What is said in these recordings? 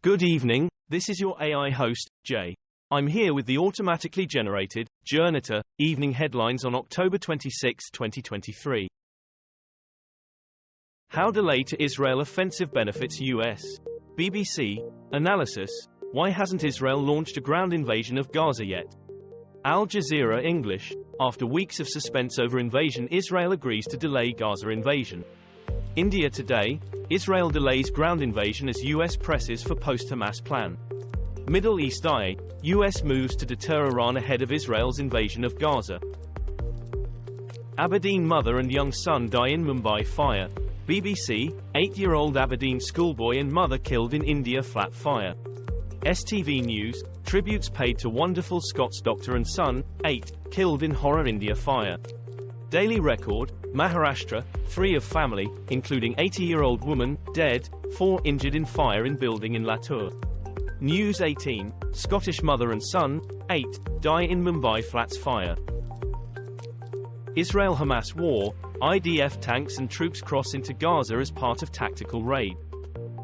Good evening, this is your AI host, Jay. I'm here with the automatically generated, Journato, evening headlines on October 26, 2023. How delay to Israel offensive benefits US. BBC, analysis, why hasn't Israel launched a ground invasion of Gaza yet? Al Jazeera English, after weeks of suspense over invasion, Israel agrees to delay Gaza invasion. India Today, Israel delays ground invasion as US presses for post-Hamas plan. Middle East Eye, US moves to deter Iran ahead of Israel's invasion of Gaza. Aberdeen mother and young son die in Mumbai fire. BBC, 8-year-old Aberdeen schoolboy and mother killed in India flat fire. STV News, tributes paid to wonderful Scots doctor and son, 8, killed in horror India fire. Daily Record, Maharashtra, 3 of family, including 80-year-old woman, dead, 4 injured in fire in building in Latur. News 18, Scottish mother and son, 8, die in Mumbai flats fire. Israel-Hamas war, IDF tanks and troops cross into Gaza as part of tactical raid.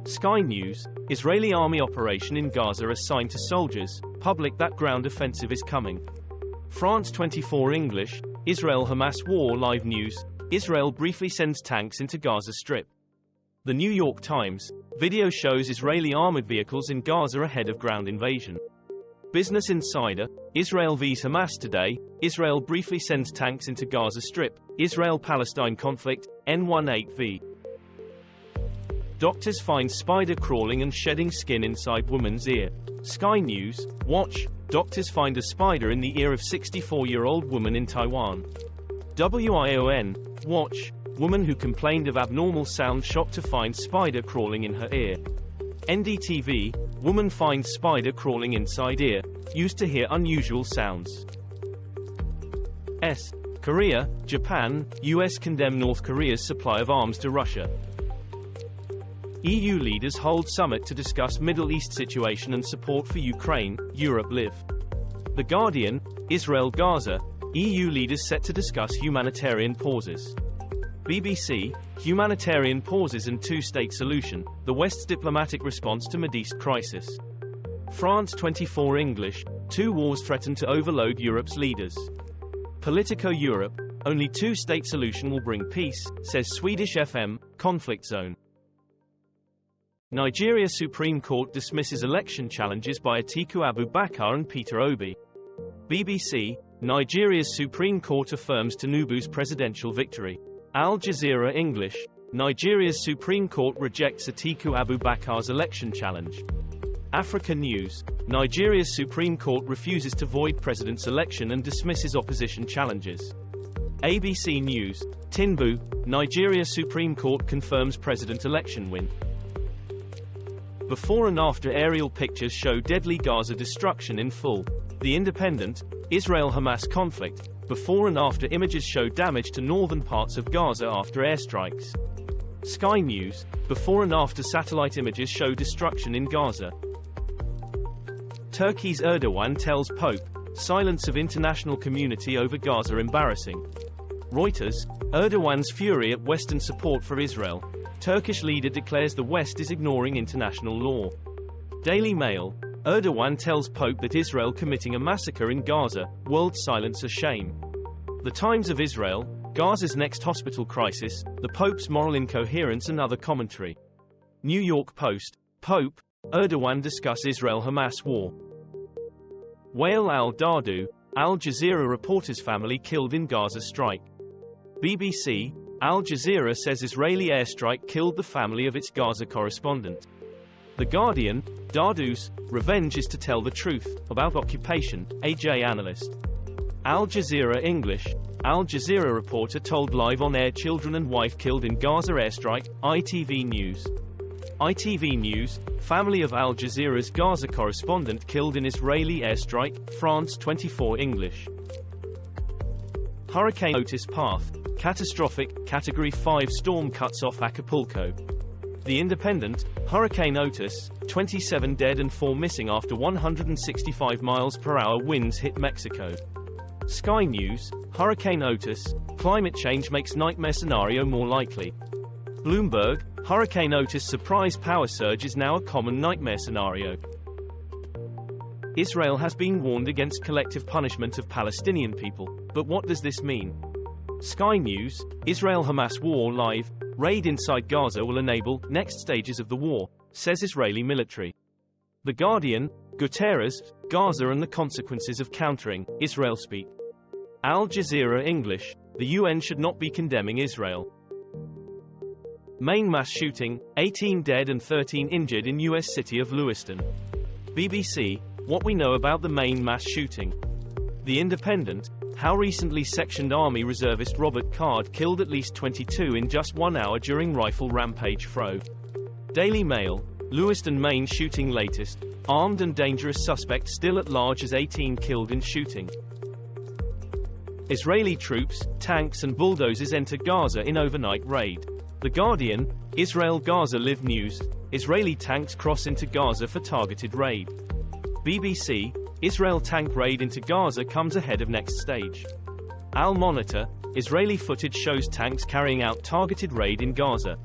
Sky News, Israeli army operation in Gaza assigned to soldiers, public that ground offensive is coming. France 24 English, Israel-Hamas war live news, Israel briefly sends tanks into Gaza Strip. The New York Times, video shows Israeli armored vehicles in Gaza ahead of ground invasion. Business Insider, Israel vs Hamas today, Israel briefly sends tanks into Gaza Strip, Israel-Palestine conflict, N18V. Doctors find spider crawling and shedding skin inside woman's ear. Sky News, watch, doctors find a spider in the ear of 64-year-old woman in Taiwan. WION, watch, woman who complained of abnormal sound shocked to find spider crawling in her ear. NDTV, woman finds spider crawling inside ear, used to hear unusual sounds. Korea, Japan, US condemn North Korea's supply of arms to Russia. EU leaders hold summit to discuss Middle East situation and support for Ukraine, Europe live. The Guardian, Israel Gaza, EU leaders set to discuss humanitarian pauses. BBC, humanitarian pauses and two-state solution, the West's diplomatic response to Mideast crisis. France 24 English, 2 wars threaten to overload Europe's leaders. Politico Europe, only two-state solution will bring peace, says Swedish FM, conflict zone. Nigeria Supreme Court dismisses election challenges by Atiku Abubakar and Peter Obi. BBC, Nigeria's Supreme Court affirms Tinubu's presidential victory. Al Jazeera English, Nigeria's Supreme Court rejects Atiku Abubakar's election challenge. Africa News, Nigeria's Supreme Court refuses to void president's election and dismisses opposition challenges. ABC News, Tinubu, Nigeria Supreme Court confirms president election win. Before and after aerial pictures show deadly Gaza destruction in full. The Independent, Israel-Hamas conflict, before and after images show damage to northern parts of Gaza after airstrikes. Sky News, before and after satellite images show destruction in Gaza. Turkey's Erdogan tells Pope, silence of international community over Gaza embarrassing. Reuters, Erdogan's fury at Western support for Israel. Turkish leader declares the West is ignoring international law. Daily Mail, Erdogan tells Pope that Israel committing a massacre in Gaza, world silence a shame. The Times of Israel, Gaza's next hospital crisis, the Pope's moral incoherence and other commentary. New York Post, Pope, Erdogan discuss Israel-Hamas war. Wael Al-Dahdouh, Al Jazeera reporter's family killed in Gaza strike. BBC, Al Jazeera says Israeli airstrike killed the family of its Gaza correspondent. The Guardian, Dahdouh's revenge is to tell the truth about occupation, AJ analyst. Al Jazeera English, Al Jazeera reporter told live on air children and wife killed in Gaza airstrike, ITV News. ITV News, family of Al Jazeera's Gaza correspondent killed in Israeli airstrike, France 24 English. Hurricane Otis path, catastrophic, Category 5 storm cuts off Acapulco. The Independent, Hurricane Otis, 27 dead and 4 missing after 165 miles per hour winds hit Mexico. Sky News, Hurricane Otis, climate change makes nightmare scenario more likely. Bloomberg, Hurricane Otis surprise power surge is now a common nightmare scenario. Israel has been warned against collective punishment of Palestinian people, but what does this mean? Sky News, Israel-Hamas war live, raid inside Gaza will enable next stages of the war, says Israeli military. The Guardian, Guterres, Gaza and the consequences of countering, Israel speak. Al Jazeera English, the UN should not be condemning Israel. Maine mass shooting, 18 dead and 13 injured in U.S. city of Lewiston. BBC, what we know about the Maine mass shooting. The Independent, how recently sectioned Army reservist Robert Card killed at least 22 in just 1 hour during rifle rampage fro. Daily Mail, Lewiston, Maine shooting latest, armed and dangerous suspect still at large as 18 killed in shooting. Israeli troops, tanks and bulldozers enter Gaza in overnight raid. The Guardian, Israel-Gaza live news, Israeli tanks cross into Gaza for targeted raid. BBC, Israel tank raid into Gaza comes ahead of next stage. Al Monitor, Israeli footage shows tanks carrying out targeted raid in Gaza.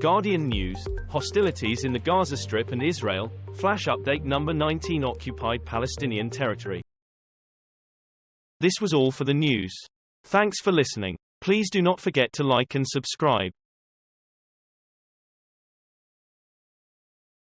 Guardian News, hostilities in the Gaza Strip and Israel, flash update number 19 occupied Palestinian territory. This was all for the news. Thanks for listening. Please do not forget to like and subscribe.